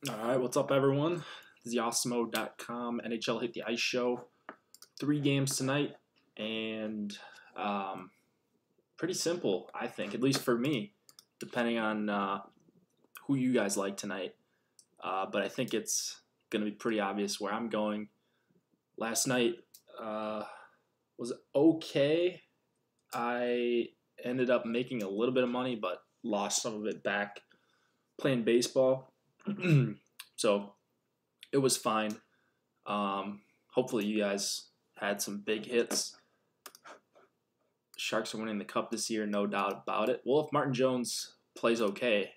All right, what's up, everyone? This is the NHL Hit the Ice Show. 3 games tonight, and pretty simple, I think, at least for me, depending on who you guys like tonight. But I think it's going to be pretty obvious where I'm going. Last night was okay. I ended up making a little bit of money, but lost some of it back playing baseball. So it was fine. Hopefully you guys had some big hits. Sharks are winning the cup this year, no doubt about it. Well, if Martin Jones plays okay,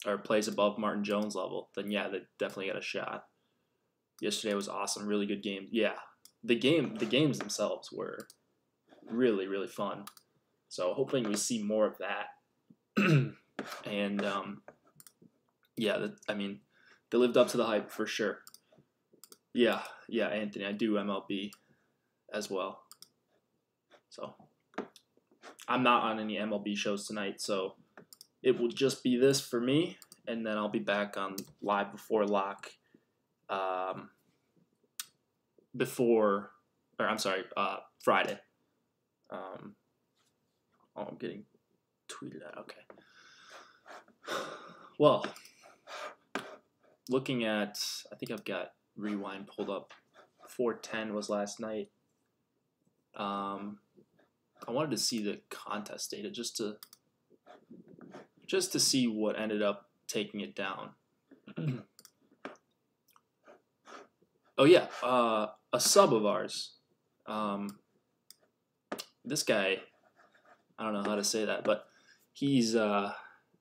or plays above Martin Jones level, then yeah, they definitely got a shot. Yesterday was awesome, really good game. Yeah, the games themselves were really, really fun. So hoping we see more of that. And yeah, they lived up to the hype for sure. Yeah, Anthony, I do MLB as well. So I'm not on any MLB shows tonight, so it will just be this for me, and then I'll be back on Live Before Lock Friday. I'm getting tweeted at. Okay. Well, looking at, I think I've got Rewind pulled up. 410 was last night. I wanted to see the contest data just to see what ended up taking it down. Oh yeah, a sub of ours. This guy, I don't know how to say that, but he's a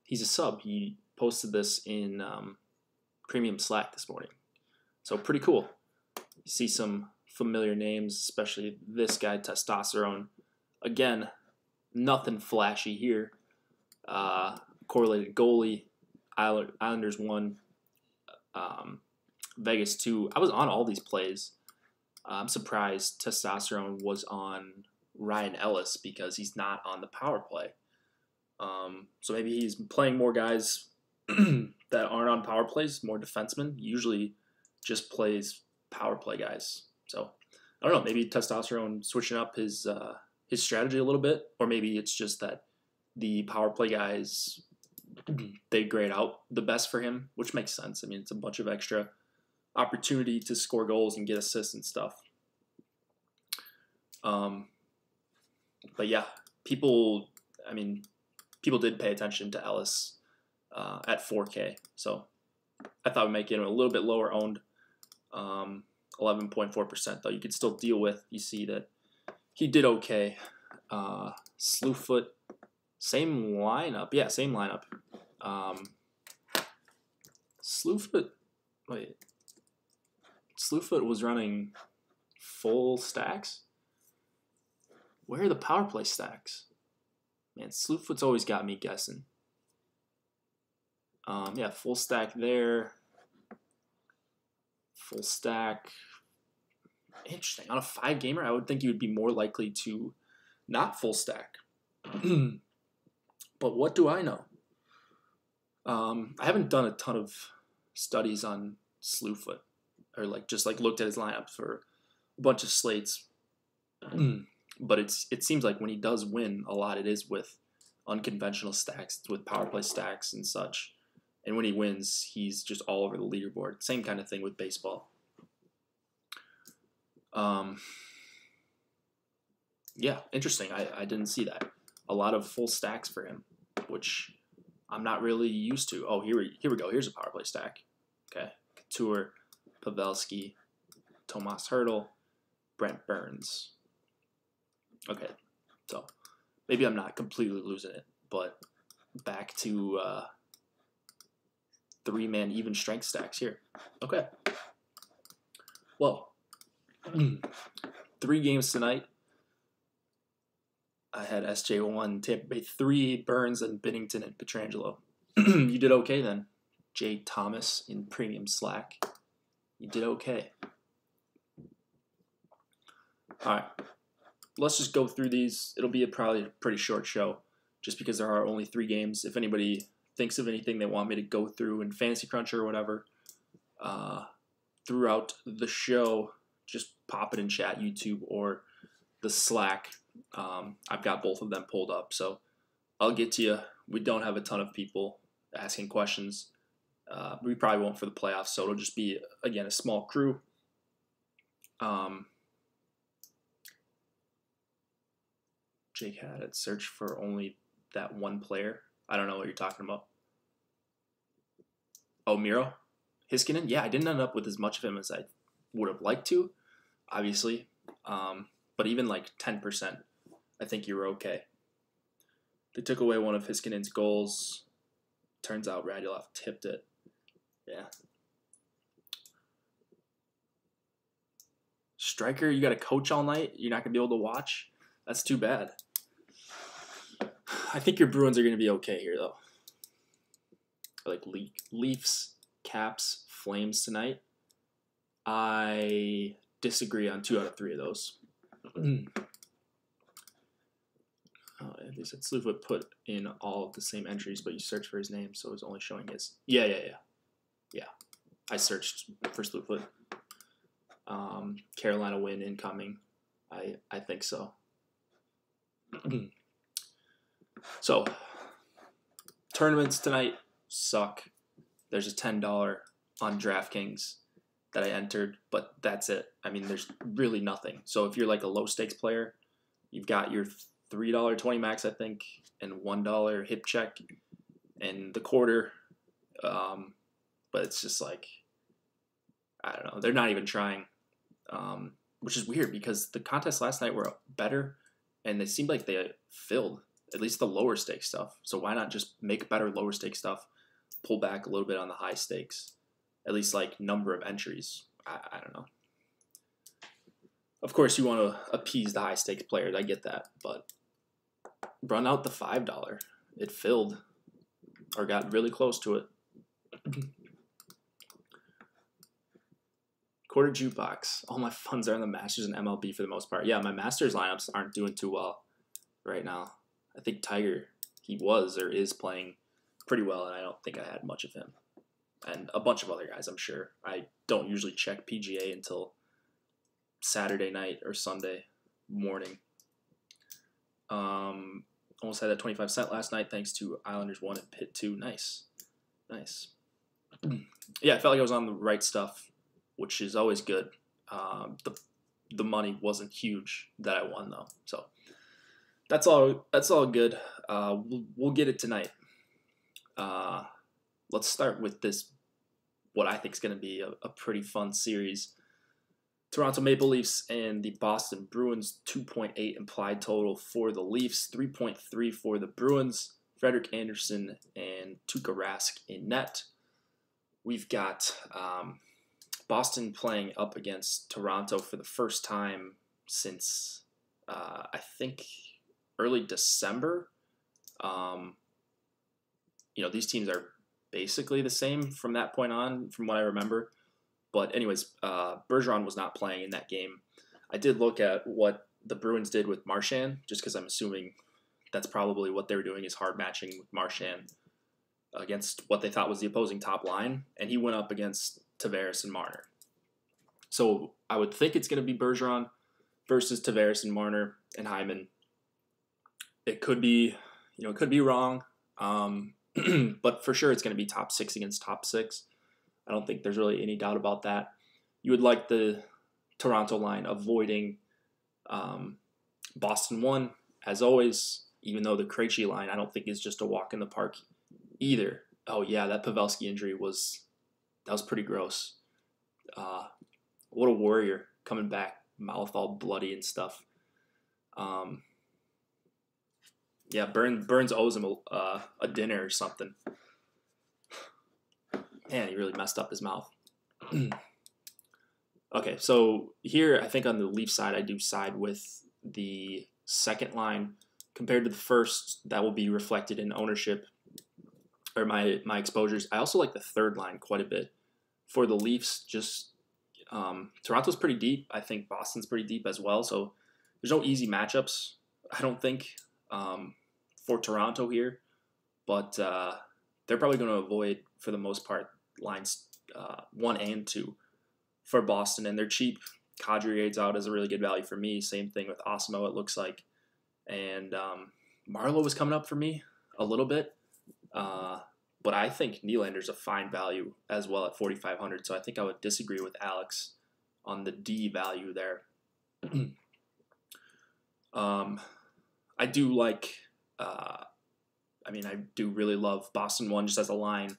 sub. He posted this in Premium Slack this morning. So pretty cool. You see some familiar names, especially this guy, Testosterone. Again, nothing flashy here. Correlated goalie, Islanders 1, Vegas 2. I was on all these plays. I'm surprised Testosterone was on Ryan Ellis because he's not on the power play. So maybe he's playing more guys that aren't on power plays, more defensemen. Usually just plays power play guys. So I don't know. Maybe Testosterone switching up his strategy a little bit, or maybe it's just that the power play guys, they grade out the best for him, which makes sense. I mean, it's a bunch of extra opportunity to score goals and get assists and stuff. But yeah, people did pay attention to Ellis at 4K. So I thought we'd make it a little bit lower owned. 11.4% though. You could still deal with. You see that he did okay. Slewfoot, same lineup. Yeah, same lineup. Slewfoot was running full stacks. Where are the power play stacks? Man, Slewfoot's always got me guessing. Yeah, full stack there. Full stack. Interesting. On a 5-gamer, I would think you would be more likely to not full stack. But what do I know? I haven't done a ton of studies on Slewfoot, or just looked at his lineup for a bunch of slates. But it seems like when he does win a lot, it is with unconventional stacks, with power play stacks and such. And when he wins, he's just all over the leaderboard. Same kind of thing with baseball. Yeah, interesting. I didn't see that. A lot of full stacks for him, which I'm not really used to. Oh, here we go. Here's a power play stack. Okay. Couture, Pavelski, Tomas Hertl, Brent Burns. Okay, so maybe I'm not completely losing it, but back to 3-man even strength stacks here. Okay. Well, 3 games tonight. I had SJ1, Tampa Bay 3, Burns, and Binnington and Pietrangelo. You did okay then. Jay Thomas in Premium Slack. You did okay. All right. Let's just go through these. It'll be probably a pretty short show just because there are only 3 games. If anybody thinks of anything they want me to go through in Fantasy Cruncher or whatever throughout the show, just pop it in chat, YouTube, or the Slack. I've got both of them pulled up, so I'll get to you. We don't have a ton of people asking questions. We probably won't for the playoffs, so it'll just be, again, a small crew. Jake had it. Search for only that one player. I don't know what you're talking about. Oh, Miro? Heiskanen? Yeah, I didn't end up with as much of him as I would have liked to, obviously. But even like 10%, I think you're okay. They took away one of Heiskanen's goals. Turns out Radulov tipped it. Yeah. Striker, you got to coach all night? You're not going to be able to watch? That's too bad. I think your Bruins are going to be okay here, though. Like Leafs, Caps, Flames tonight. I disagree on 2 out of 3 of those. They said Slewfoot put in all of the same entries, but you searched for his name, so it was only showing his. Yeah. I searched for Slewfoot. Carolina win incoming. I think so. So, tournaments tonight suck. There's a $10 on DraftKings that I entered, but that's it. I mean, there's really nothing. So if you're like a low stakes player, you've got your $3.20 max, I think, and $1 hip check and the quarter. But it's just like, I don't know. They're not even trying, which is weird because the contests last night were better and they seemed like they filled at least the lower stakes stuff. So why not just make better lower stakes stuff, pull back a little bit on the high stakes, at least like number of entries. I don't know. Of course, you want to appease the high stakes players. I get that, but run out the $5. It filled or got really close to it. Quarter jukebox. All my funds are in the Masters and MLB for the most part. Yeah, my Masters lineups aren't doing too well right now. I think Tiger, he was or is playing pretty well, and I don't think I had much of him. And a bunch of other guys, I'm sure. I don't usually check PGA until Saturday night or Sunday morning. Almost had that 25 cent last night thanks to Islanders 1 and Pitt 2. Nice. Yeah, I felt like I was on the right stuff, which is always good. The money wasn't huge that I won, though. So that's all good. We'll get it tonight. Let's start with this, what I think is going to be a pretty fun series. Toronto Maple Leafs and the Boston Bruins, 2.8 implied total for the Leafs, 3.3 for the Bruins. Frederik Andersen and Tuukka Rask in net. We've got Boston playing up against Toronto for the first time since, I think, early December. These teams are basically the same from that point on, from what I remember. But anyways, Bergeron was not playing in that game. I did look at what the Bruins did with Marchand, just because I'm assuming that's probably what they were doing, is hard matching with Marchand against what they thought was the opposing top line. And he went up against Tavares and Marner. So I would think it's going to be Bergeron versus Tavares and Marner and Hyman. It could be, it could be wrong. But for sure it's going to be top 6 against top 6. I don't think there's really any doubt about that. You would like the Toronto line avoiding Boston 1, as always, even though the Krejci line I don't think is just a walk in the park either. Oh yeah, that Pavelski injury was pretty gross. What a warrior coming back, mouth all bloody and stuff. Yeah, Burns owes him a dinner or something. Man, he really messed up his mouth. Okay, so here I think on the Leaf side, I do side with the second line compared to the first. That will be reflected in ownership or my exposures. I also like the third line quite a bit. For the Leafs, just Toronto's pretty deep. I think Boston's pretty deep as well. So there's no easy matchups, I don't think, for Toronto here. But they're probably going to avoid, for the most part, lines 1 and 2 for Boston, and they're cheap. Kadri's out as a really good value for me. Same thing with Osmo, it looks like. And Marlowe was coming up for me a little bit. But I think Nylander's a fine value as well at 4,500. So I think I would disagree with Alex on the D value there. I do like, I do really love Boston 1 just as a line.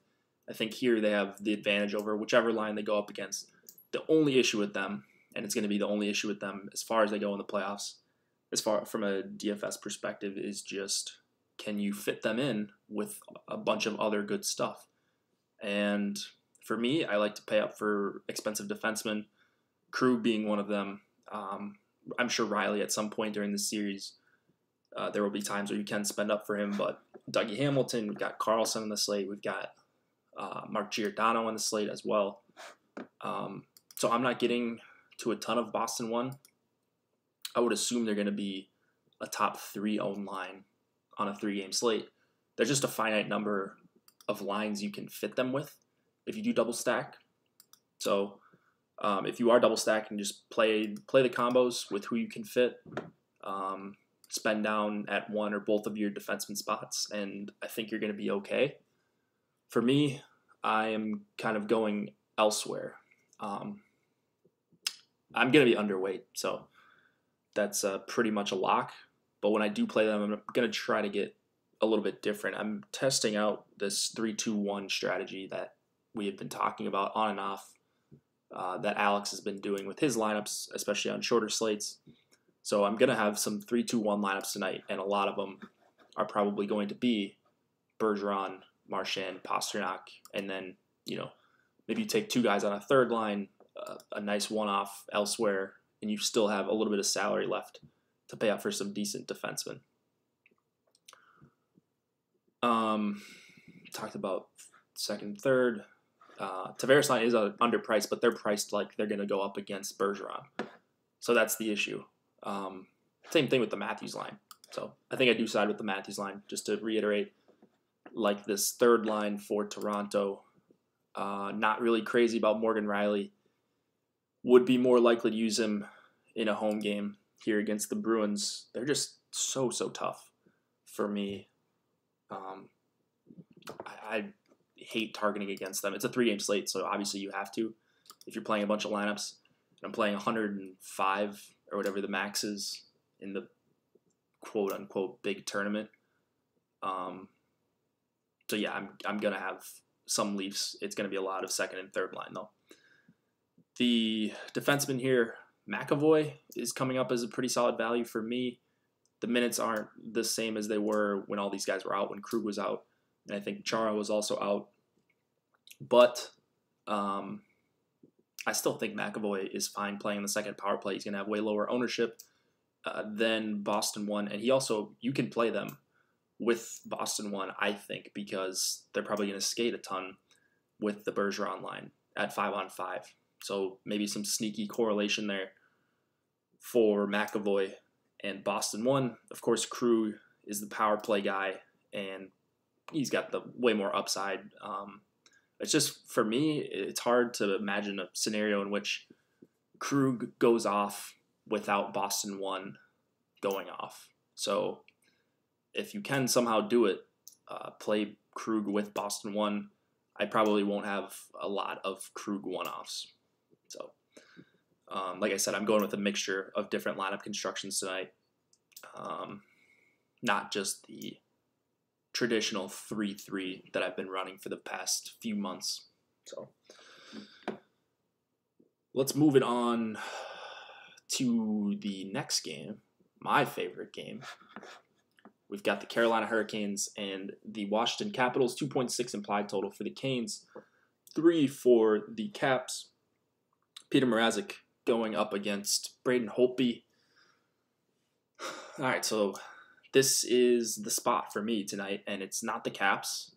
I think here they have the advantage over whichever line they go up against. The only issue with them, and it's going to be the only issue with them as far as they go in the playoffs, as far from a DFS perspective, is just can you fit them in with a bunch of other good stuff? And for me, I like to pay up for expensive defensemen, Krug being one of them. I'm sure Riley at some point during the series, there will be times where you can spend up for him, but Dougie Hamilton, we've got Carlson on the slate, we've got Mark Giordano on the slate as well. So I'm not getting to a ton of Boston 1. I would assume they're going to be a top 3 owned line on a 3-game slate. There's just a finite number of lines you can fit them with if you do double stack. So if you are double stacking, just play the combos with who you can fit. Spend down at one or both of your defenseman spots, and I think you're going to be okay. For me, I am kind of going elsewhere. I'm going to be underweight, so that's pretty much a lock. But when I do play them, I'm going to try to get a little bit different. I'm testing out this 3-2-1 strategy that we have been talking about on and off, that Alex has been doing with his lineups, especially on shorter slates. So I'm going to have some 3-2-1 lineups tonight, and a lot of them are probably going to be Bergeron, Marchand, Pastrnak, and then, maybe you take 2 guys on a third line, a nice one-off elsewhere, and you still have a little bit of salary left to pay out for some decent defensemen. Talked about second, third. Tavares line is underpriced, but they're priced like they're going to go up against Bergeron. So that's the issue. Same thing with the Matthews line. So I think I do side with the Matthews line, just to reiterate. Like this third line for Toronto, not really crazy about Morgan Riley. Would be more likely to use him in a home game here against the Bruins. They're just so tough for me. I hate targeting against them. It's a 3-game slate, so obviously you have to if you're playing a bunch of lineups. I'm playing 105 or whatever the max is in the quote-unquote big tournament. So yeah, I'm going to have some Leafs. It's going to be a lot of second and third line, though. The defenseman here, McAvoy, is coming up as a pretty solid value for me. The minutes aren't the same as they were when all these guys were out, when Krug was out, and I think Chara was also out. But I still think McAvoy is fine playing the second power play. He's going to have way lower ownership than Boston 1, and you can play them with Boston 1, I think, because they're probably going to skate a ton with the Bergeron line at 5-on-5. So maybe some sneaky correlation there for McAvoy and Boston 1. Of course, Krug is the power play guy, and he's got the way more upside. It's just, for me, it's hard to imagine a scenario in which Krug goes off without Boston 1 going off. So if you can somehow do it, play Krug with Boston 1, I probably won't have a lot of Krug one-offs. So, like I said, I'm going with a mixture of different lineup constructions tonight. Not just the traditional 3-3 that I've been running for the past few months. So, let's move it on to the next game, my favorite game. We've got the Carolina Hurricanes and the Washington Capitals, 2.6 implied total for the Canes, 3 for the Caps. Peter Mrazek going up against Braden Holtby. All right, so this is the spot for me tonight, and it's not the Caps.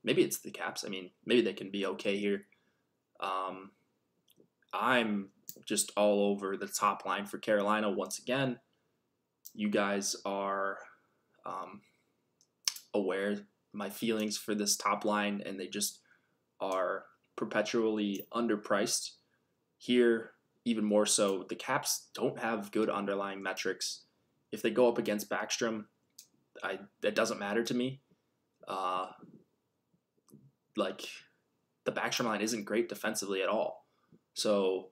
Maybe it's the Caps. I mean, maybe they can be okay here. I'm just all over the top line for Carolina once again. You guys are aware my feelings for this top line, and they just are perpetually underpriced. Here, even more so, the Caps don't have good underlying metrics. If they go up against Backstrom, that doesn't matter to me. Like, the Backstrom line isn't great defensively at all. So,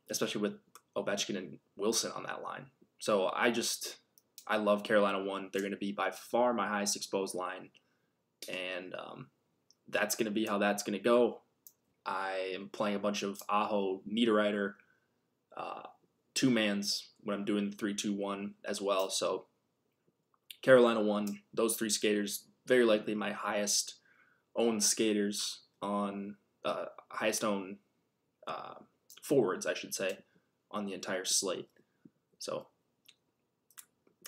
especially with Ovechkin and Wilson on that line. So I love Carolina 1. They're going to be by far my highest exposed line. And that's going to be how that's going to go. I am playing a bunch of Aho, Niederreiter, two-mans when I'm doing the 3-2-1 as well. So Carolina 1, those three skaters, very likely my highest owned skaters on, highest owned forwards, I should say, on the entire slate. So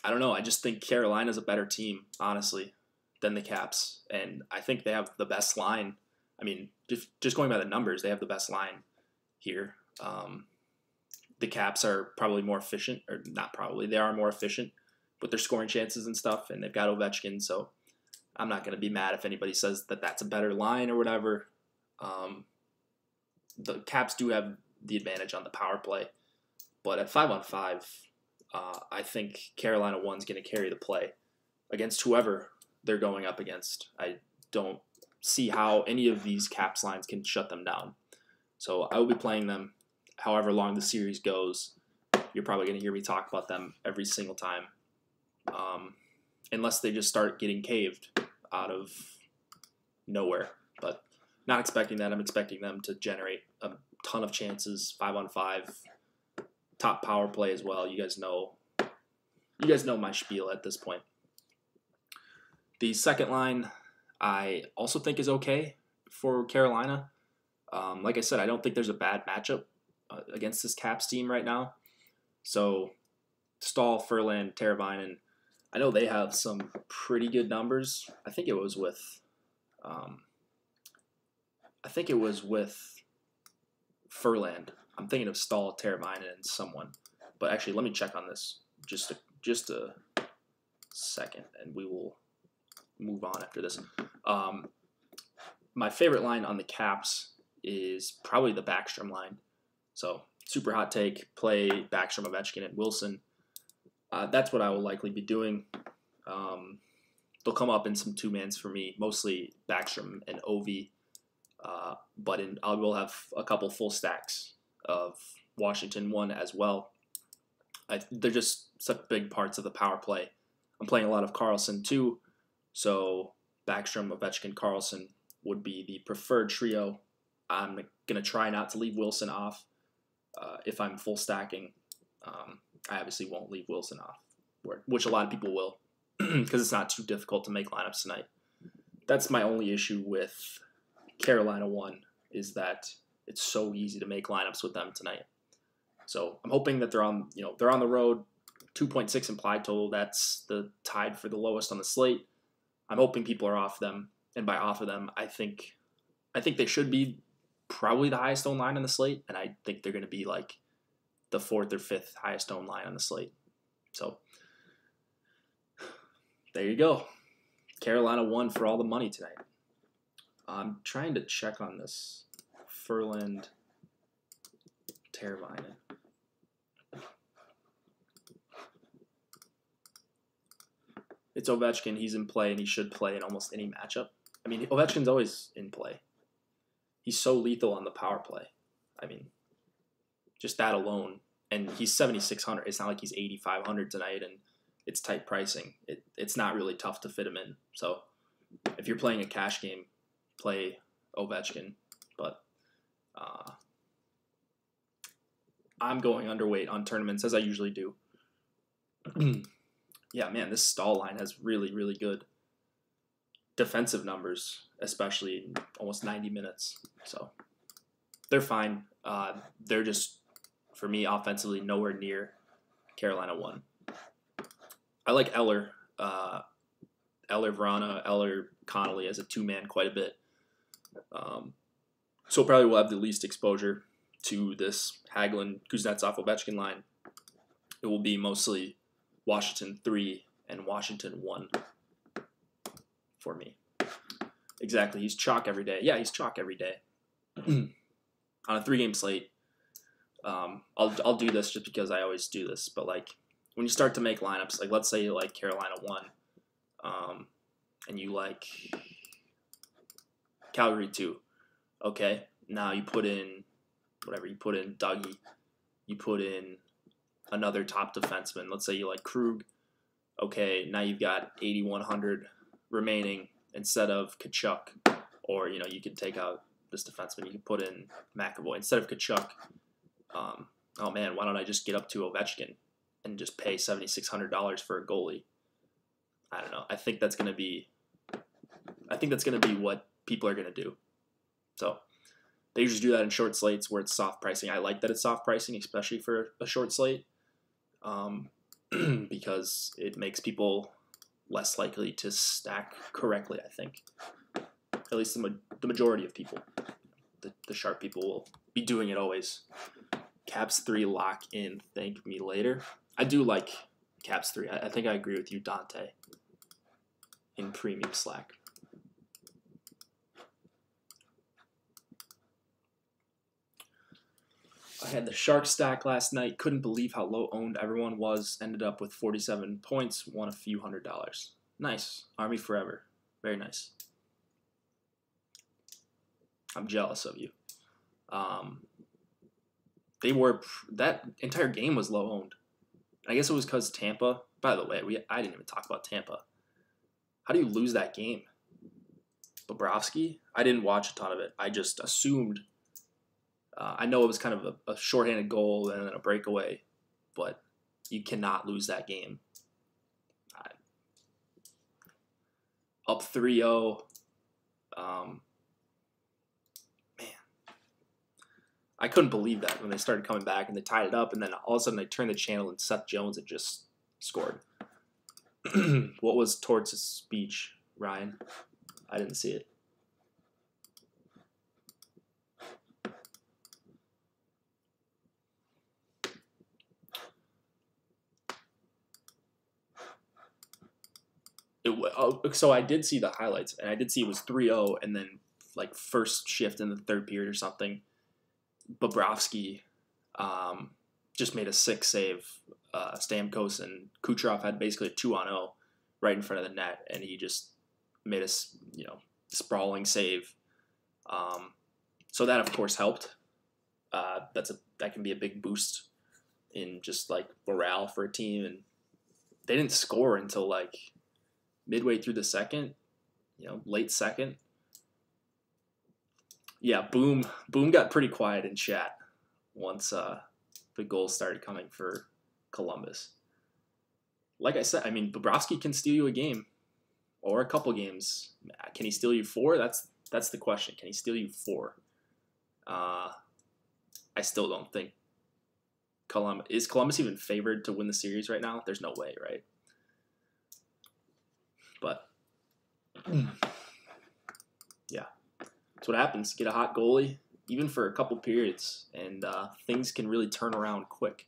I don't know. I just think Carolina's a better team, honestly, than the Caps. And I think they have the best line. I mean, just going by the numbers, they have the best line here. The Caps are probably more efficient, or not probably, they are more efficient with their scoring chances and stuff, and they've got Ovechkin, so I'm not going to be mad if anybody says that that's a better line or whatever. The Caps do have the advantage on the power play, but at 5-on-5, I think Carolina 1's going to carry the play against whoever they're going up against. I don't see how any of these Caps lines can shut them down. So I will be playing them however long the series goes. You're probably going to hear me talk about them every single time, unless they just start getting caved out of nowhere. But not expecting that. I'm expecting them to generate a ton of chances, 5-on-5, top power play as well. You guys know my spiel at this point. The second line, I also think is okay for Carolina. Like I said, I don't think there's a bad matchup against this Caps team right now. So Stahl, Furlan, Teravainen, I know they have some pretty good numbers. I think it was with Furland. I'm thinking of Stahl, Teravainen, and someone. But actually, let me check on this just a second, and we will move on after this. My favorite line on the Caps is probably the Backstrom line. So, super hot take, play Backstrom, Ovechkin, and Wilson. That's what I will likely be doing. They'll come up in some two-mans for me, mostly Backstrom and Ovi. But I will have a couple full stacks of Washington 1 as well. They're just such big parts of the power play. I'm playing a lot of Carlson too, so Backstrom, Ovechkin, Carlson would be the preferred trio. I'm going to try not to leave Wilson off if I'm full stacking. I obviously won't leave Wilson off, which a lot of people will, because it's not too difficult to make lineups tonight. That's my only issue with Carolina 1, is that it's so easy to make lineups with them tonight. So I'm hoping that they're on the road, 2.6 implied total. That's the tied for the lowest on the slate. I'm hoping people are off them, and by off of them, I think they should be probably the highest owned line on the slate, and I think they're going to be like the 4th or 5th highest owned line on the slate. So there you go. Carolina 1 for all the money tonight. I'm trying to check on this Furland, Teravainen. It's Ovechkin. He's in play, and he should play in almost any matchup. I mean, Ovechkin's always in play. He's so lethal on the power play. I mean, just that alone. And he's 7,600. It's not like he's 8,500 tonight, and it's tight pricing. It's not really tough to fit him in. So if you're playing a cash game, play Ovechkin. But I'm going underweight on tournaments, as I usually do. Yeah, man, this Stahl line has really, really good defensive numbers, especially in almost 90 minutes. So they're fine. They're just, for me, offensively, nowhere near Carolina 1. I like Eller, Vrana, Eller, Connolly as a two-man quite a bit. So probably will have the least exposure to this Hagelin, Kuznetsov, Ovechkin line. It will be mostly Washington 3 and Washington 1 for me. Exactly. He's chalk every day. Yeah, he's chalk every day. On a 3-game slate, I'll do this just because I always do this. But like when you start to make lineups, like let's say you like Carolina 1, and you like Calgary 2. Okay, now you put in whatever. You put in Dougie. You put in another top defenseman. Let's say you like Krug. Okay, now you've got 8,100 remaining instead of Kachuk. Or, you could take out this defenseman. You could put in McAvoy instead of Kachuk. Oh man, why don't I just get up to Ovechkin and just pay $7,600 for a goalie? I don't know. I think that's gonna be what people are gonna do. So they usually do that in short slates where it's soft pricing. I like that it's soft pricing, especially for a short slate, because it makes people less likely to stack correctly, I think. At least the majority of people. The sharp people will be doing it always. Caps 3 lock in, thank me later. I do like Caps 3. I think I agree with you, Dante, in Premium Slack. I had the Shark stack last night. Couldn't believe how low owned everyone was. Ended up with 47 points. Won a few $100. Nice. Army forever. Very nice. I'm jealous of you. That entire game was low owned. I guess it was because Tampa. By the way, I didn't even talk about Tampa. How do you lose that game? Bobrovsky? I didn't watch a ton of it. I just assumed. I know it was kind of a shorthanded goal and then a breakaway, but you cannot lose that game. Up 3-0. Man, I couldn't believe that when they started coming back and they tied it up, and then all of a sudden they turned the channel and Seth Jones had just scored. What was Torts' speech, Ryan? I didn't see it. So I did see the highlights, and I did see it was 3-0, and then like first shift in the third period or something, Bobrovsky just made a 6-save. Stamkos and Kucherov had basically a 2-on-0 right in front of the net, and he just made a sprawling save. So that of course helped. That can be a big boost in just like morale for a team, and they didn't score until like midway through the second, late second. Yeah, Boom got pretty quiet in chat once the goals started coming for Columbus. Like I said, I mean, Bobrovsky can steal you a game or a couple games. Can he steal you 4? That's the question. Can he steal you 4? I still don't think is Columbus even favored to win the series right now? There's no way, right? But yeah, that's what happens. Get a hot goalie, even for a couple periods, and things can really turn around quick.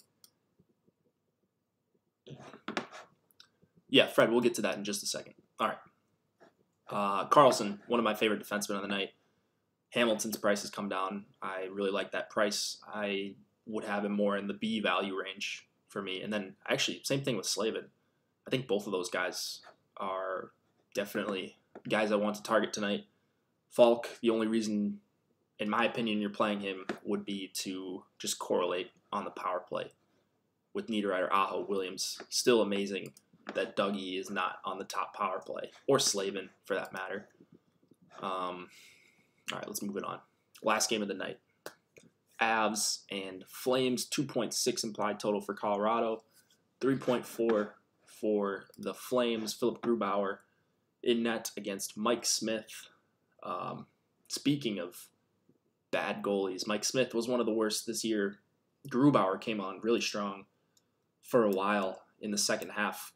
Yeah, Fred, we'll get to that in just a second. All right. Carlson, one of my favorite defensemen of the night. Hamilton's price has come down. I really like that price. I would have him more in the B value range for me. And then actually, same thing with Slavin. I think both of those guys are definitely guys I want to target tonight. Falk, the only reason, in my opinion, you're playing him would be to just correlate on the power play with Niederreiter, Aho, Williams. Still amazing that Dougie is not on the top power play, or Slavin for that matter. All right, let's move it on. Last game of the night. Avs and Flames, 2.6 implied total for Colorado, 3.4 for the Flames. Philip Grubauer in net against Mike Smith. Speaking of bad goalies, Mike Smith was one of the worst this year. Grubauer came on really strong for a while in the second half.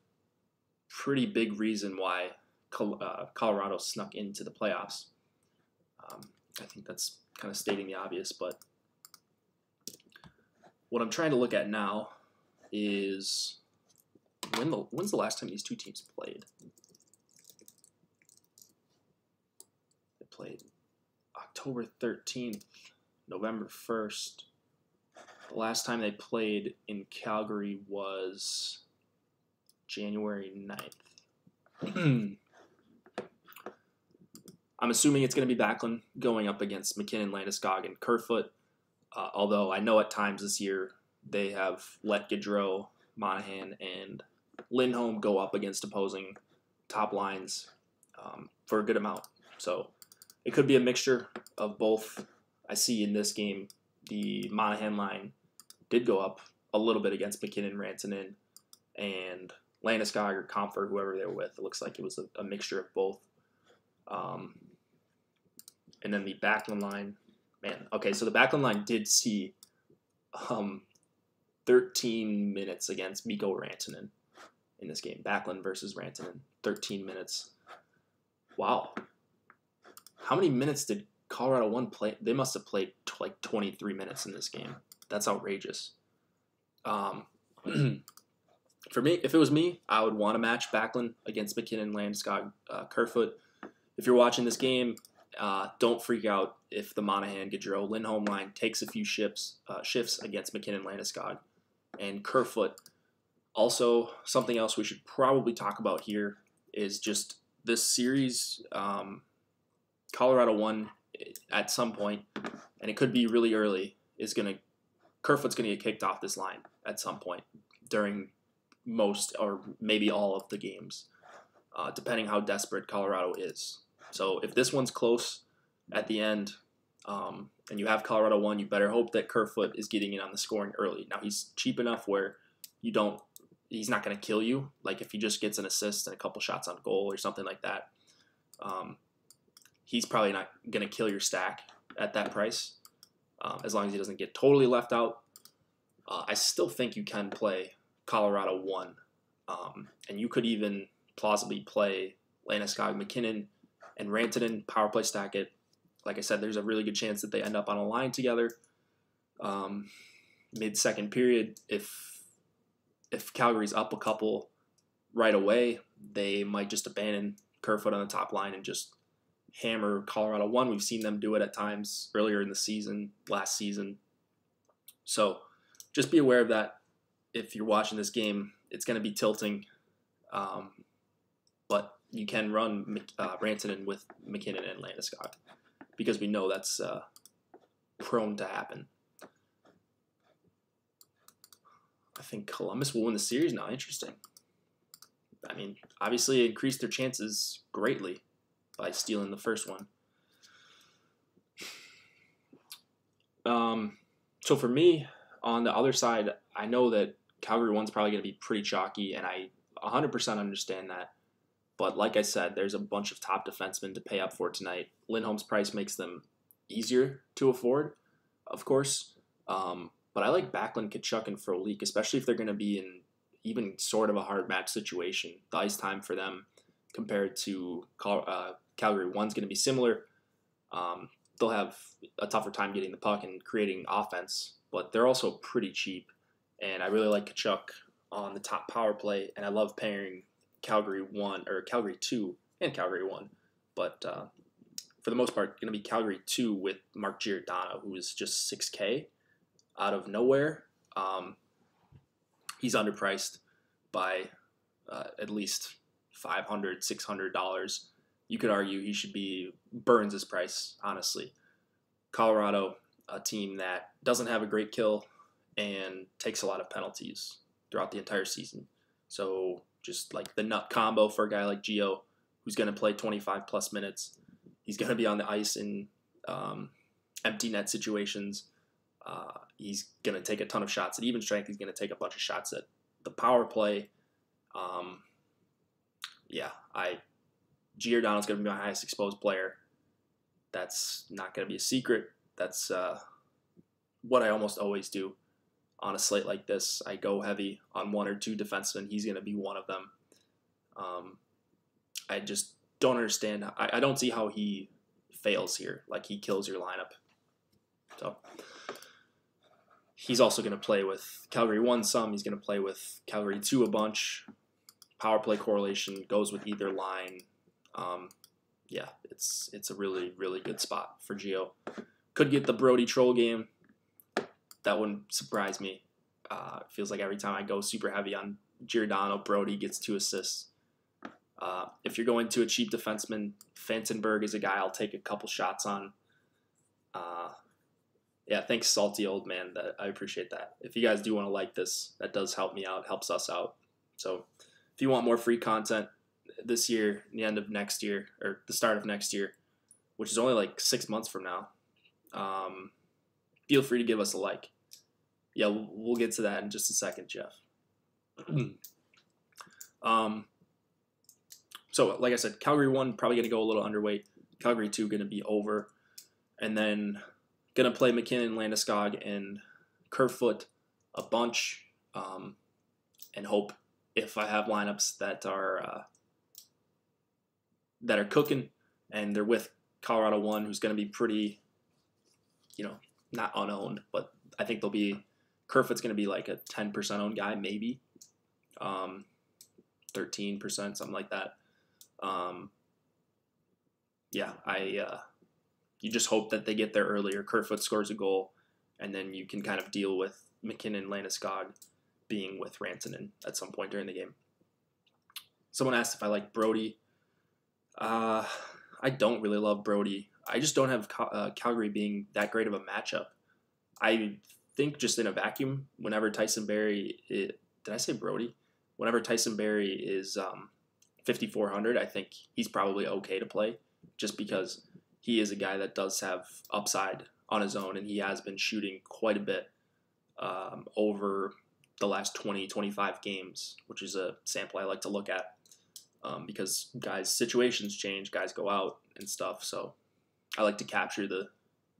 Pretty big reason why Colorado snuck into the playoffs. I think that's kind of stating the obvious, but what I'm trying to look at now is when's the last time these two teams played? played October 13th, November 1st. The last time they played in Calgary was January 9th. I'm assuming it's going to be Backlund going up against McKinnon, Landeskog, and Kerfoot. Although I know at times this year they have let Gaudreau, Monahan, and Lindholm go up against opposing top lines for a good amount. So it could be a mixture of both. I see in this game the Monahan line did go up a little bit against McKinnon, Rantanen, and Landeskog or Comfort, whoever they were with. It looks like it was a mixture of both. And then the Backlund line, man. Okay, so the Backlund line did see 13 minutes against Mikko Rantanen in this game. Backlund versus Rantanen, 13 minutes. Wow. How many minutes did Colorado 1 play? They must have played like 23 minutes in this game. That's outrageous. For me, if it was me, I would want to match Backlund against McKinnon, Landeskog, Kerfoot. If you're watching this game, don't freak out if the Monahan, Gaudreau, Lindholm line takes a few shifts against McKinnon, Landeskog, and Kerfoot. Also, something else we should probably talk about here is just this series. Colorado 1 at some point, and it could be really early, Kerfoot's going to get kicked off this line at some point during most or maybe all of the games, depending how desperate Colorado is. So if this one's close at the end, and you have Colorado 1, you better hope that Kerfoot is getting in on the scoring early. Now, he's cheap enough where he's not going to kill you. Like if he just gets an assist and a couple shots on goal or something like that, he's probably not going to kill your stack at that price, as long as he doesn't get totally left out. I still think you can play Colorado 1, and you could even plausibly play Landeskog, McKinnon, and Rantanen, power play stack it. Like I said, there's a really good chance that they end up on a line together mid-second period. If Calgary's up a couple right away, they might just abandon Kerfoot on the top line and just hammer Colorado 1. We've seen them do it at times earlier in the season, last season. So just be aware of that. If you're watching this game, it's going to be tilting. But you can run Rantanen with McKinnon and Landeskog because we know that's prone to happen. I think Columbus will win the series now. Interesting. I mean, obviously it increased their chances greatly by stealing the first one. So for me, on the other side, I know that Calgary 1's probably going to be pretty chalky, and I 100% understand that. But like I said, there's a bunch of top defensemen to pay up for tonight. Lindholm's price makes them easier to afford, of course. But I like Backlund, Tkachuk, and Frolik, especially if they're going to be in even sort of a hard match situation. The ice time for them compared to Calgary 1's going to be similar. They'll have a tougher time getting the puck and creating offense, but they're also pretty cheap. And I really like Tkachuk on the top power play, and I love pairing Calgary 2 and Calgary 1. But for the most part, going to be Calgary 2 with Mark Giordano, who is just $6K out of nowhere. He's underpriced by at least $500, $600. You could argue he should be Burns' price, honestly. Colorado, a team that doesn't have a great kill and takes a lot of penalties throughout the entire season. So just like the nut combo for a guy like Gio, who's going to play 25-plus minutes. He's going to be on the ice in empty net situations. He's going to take a ton of shots at even strength. He's going to take a bunch of shots at the power play. Giordano's going to be my highest exposed player. That's not going to be a secret. That's what I almost always do on a slate like this. I go heavy on one or two defensemen. He's going to be one of them. I just don't understand. I don't see how he fails here. Like, he kills your lineup. So he's also going to play with Calgary 1 some. He's going to play with Calgary 2 a bunch. Power play correlation goes with either line. yeah, it's a really, really good spot for Gio. Could get the Brody troll game. That wouldn't surprise me. Feels like every time I go super heavy on Giordano, Brody gets 2 assists. If you're going to a cheap defenseman, Fantenberg is a guy I'll take a couple shots on. Yeah, thanks, salty old man. I appreciate that. If you guys do want to like this, that does help me out, helps us out. So if you want more free content this year, the end of next year, or the start of next year, which is only like 6 months from now, feel free to give us a like. Yeah, we'll get to that in just a second, Jeff. So, like I said, Calgary 1 probably going to go a little underweight. Calgary 2 going to be over. And then going to play McKinnon, Landeskog, and Kerfoot a bunch, and hope if I have lineups that are cooking and they're with Colorado 1, who's going to be pretty, not unowned, but I think they'll be Kerfoot's going to be like a 10% owned guy, maybe 13%, something like that. You just hope that they get there earlier. Kerfoot scores a goal, and then you can kind of deal with McKinnon, Landeskog being with Rantanen at some point during the game. Someone asked if I like Brody. I don't really love Brody. I just don't have Calgary being that great of a matchup. I think just in a vacuum, whenever Tyson Barrie, did I say Brody? Whenever Tyson Barrie is 5,400, I think he's probably okay to play, just because he is a guy that does have upside on his own, and he has been shooting quite a bit over the last 20, 25 games, which is a sample I like to look at because guys' situations change, guys go out and stuff, so I like to capture the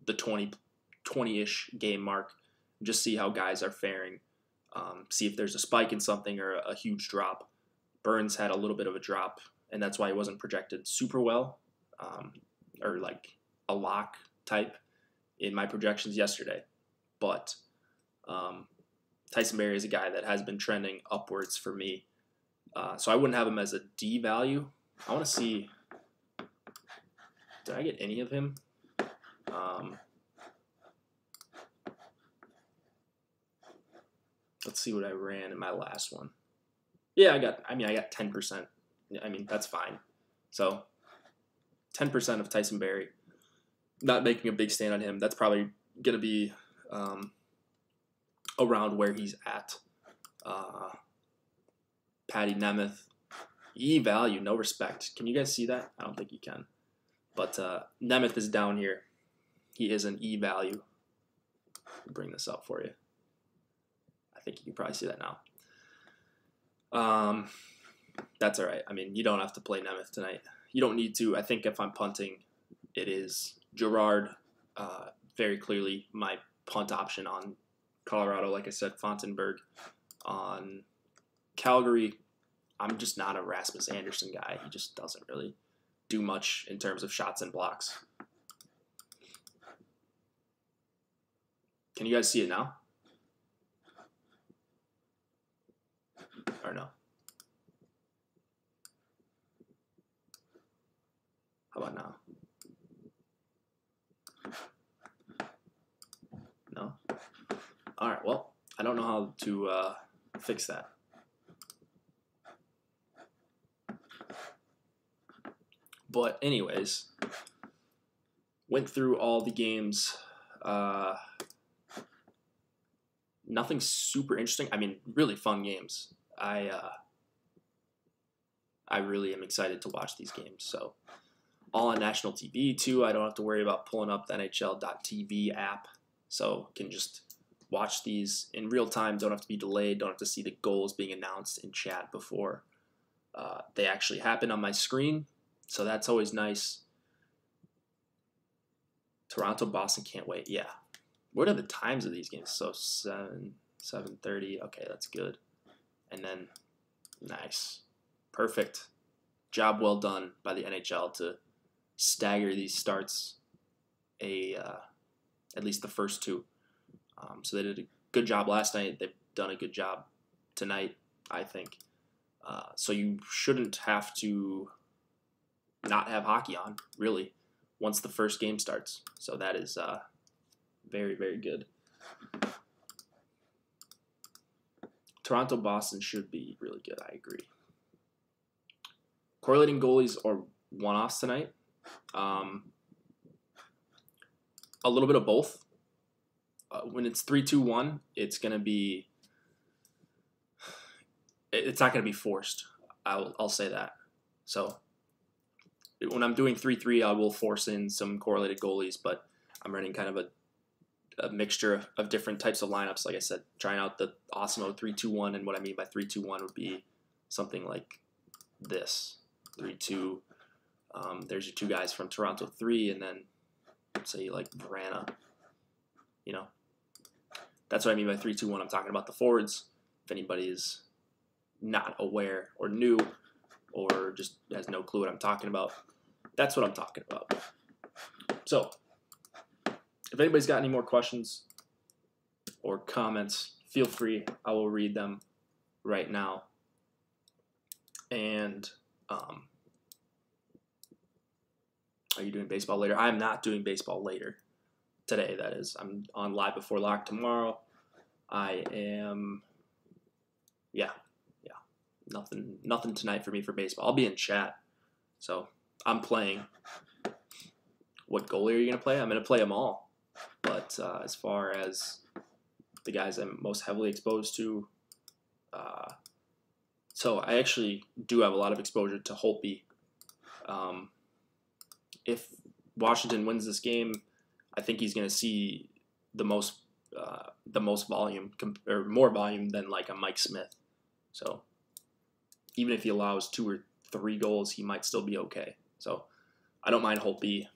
20-ish game mark and just see how guys are faring, see if there's a spike in something or a huge drop. Burns had a little bit of a drop, and that's why he wasn't projected super well, or like a lock type in my projections yesterday. But Tyson Barrie is a guy that has been trending upwards for me. So I wouldn't have him as a D value. I want to see, did I get any of him? Let's see what I ran in my last one. Yeah, I got 10%. I mean, that's fine. So 10% of Tyson Barrie. Not making a big stand on him. That's probably going to be around where he's at. Patty Nemeth. E value, no respect. Can you guys see that? I don't think you can. But Nemeth is down here. He is an E value. I'll bring this up for you. I think you can probably see that now. That's all right. I mean, you don't have to play Nemeth tonight. You don't need to. I think if I'm punting, it is Gerard. Very clearly my punt option on Colorado. Like I said, Fantenberg on Calgary. I'm just not a Rasmus Anderson guy. He just doesn't really do much in terms of shots and blocks. Can you guys see it now? Or no? How about now? No? All right, well, I don't know how to fix that. But anyways, went through all the games. Nothing super interesting. I mean, really fun games. I really am excited to watch these games. So all on national TV too. I don't have to worry about pulling up the NHL.tv app. So can just watch these in real time. Don't have to be delayed. Don't have to see the goals being announced in chat before they actually happen on my screen. So that's always nice. Toronto, Boston, can't wait. Yeah. What are the times of these games? So 7:30. Okay, that's good. And then, nice. Perfect. Job well done by the NHL to stagger these starts at least the first two. So they did a good job last night. They've done a good job tonight, I think. So you shouldn't have to not have hockey on, really, once the first game starts. So that is very, very good. Toronto-Boston should be really good. I agree. Correlating goalies or one-offs tonight. A little bit of both. When it's 3-2-1, it's going to be... It's not going to be forced. I'll say that. So when I'm doing 3-3, I will force in some correlated goalies, but I'm running kind of a mixture of different types of lineups. Like I said, trying out the Osmo 3-2-1, and what I mean by 3-2-1 would be something like this. 3-2. There's your two guys from Toronto 3, and then say like Vrana. You know, that's what I mean by 3-2-1. I'm talking about the forwards. If anybody is not aware or new or just has no clue what I'm talking about, that's what I'm talking about. So if anybody's got any more questions or comments, feel free. I will read them right now. And are you doing baseball later? I'm not doing baseball later today, that is. I'm on Live Before Lock tomorrow. I am, nothing tonight for me for baseball. I'll be in chat. So I'm playing. What goalie are you going to play? I'm going to play them all. But as far as the guys I'm most heavily exposed to, so I actually do have a lot of exposure to Holtby. If Washington wins this game, I think he's going to see the most volume, or more volume than like a Mike Smith. So even if he allows 2 or 3 goals, he might still be okay. So I don't mind Holtby.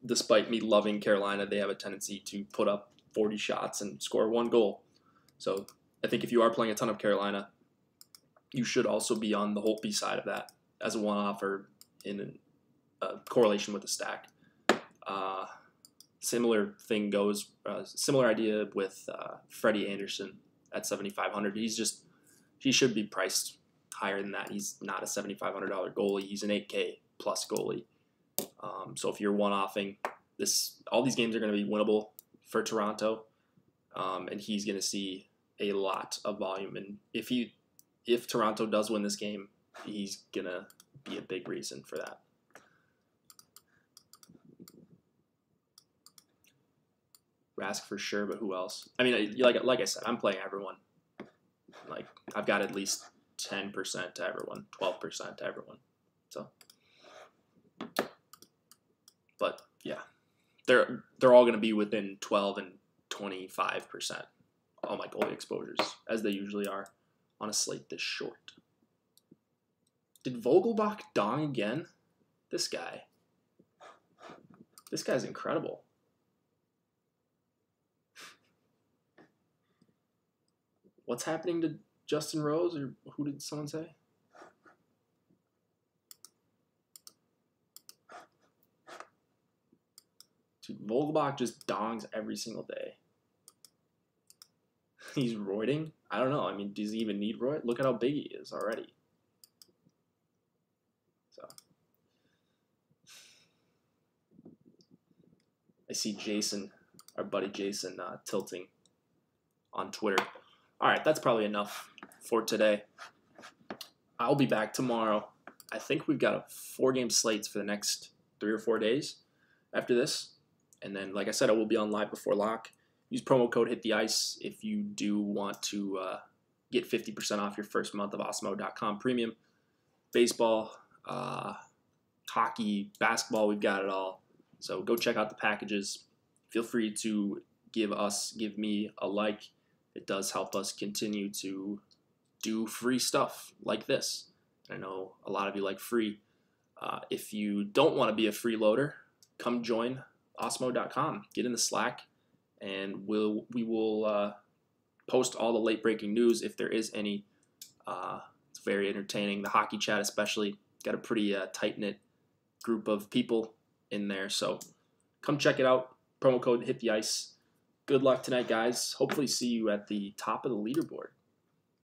Despite me loving Carolina, they have a tendency to put up 40 shots and score 1 goal. So I think if you are playing a ton of Carolina, you should also be on the Holtby side of that as a one-off or in a correlation with the stack. Similar thing goes, similar idea with Freddie Anderson at 7,500. He should be priced higher than that. He's not a $7,500 goalie. He's an 8K plus goalie. So if you're one-offing, all these games are going to be winnable for Toronto, and he's going to see a lot of volume. And if Toronto does win this game, he's going to be a big reason for that. Rask for sure, but who else? I mean, like I said, I'm playing everyone. Like I've got at least 10% to everyone, 12% to everyone. So, but yeah, they're all going to be within 12 and 25%. All my goalie exposures, as they usually are on a slate this short. Did Vogelbach dong again? This guy's incredible. What's happening to Justin Rose, or who did someone say? Dude, Vogelbach just dongs every single day. He's roiding? I don't know. I mean, does he even need roid? Look at how big he is already. So I see Jason, our buddy Jason, tilting on Twitter. All right, that's probably enough for today. I'll be back tomorrow. I think we've got a 4-game slate for the next 3 or 4 days after this. And then, like I said, I will be on Live Before Lock. Use promo code HITTHEICE if you do want to get 50% off your first month of Osmo.com Premium. Baseball, hockey, basketball, we've got it all. So go check out the packages. Feel free to give me a like. It does help us continue to do free stuff like this. I know a lot of you like free. If you don't want to be a freeloader, come join Osmo.com. Get in the Slack, and we will post all the late breaking news if there is any. It's very entertaining. The hockey chat especially, got a pretty tight-knit group of people in there. So come check it out. Promo code HITTHEICE. Good luck tonight, guys. Hopefully see you at the top of the leaderboard.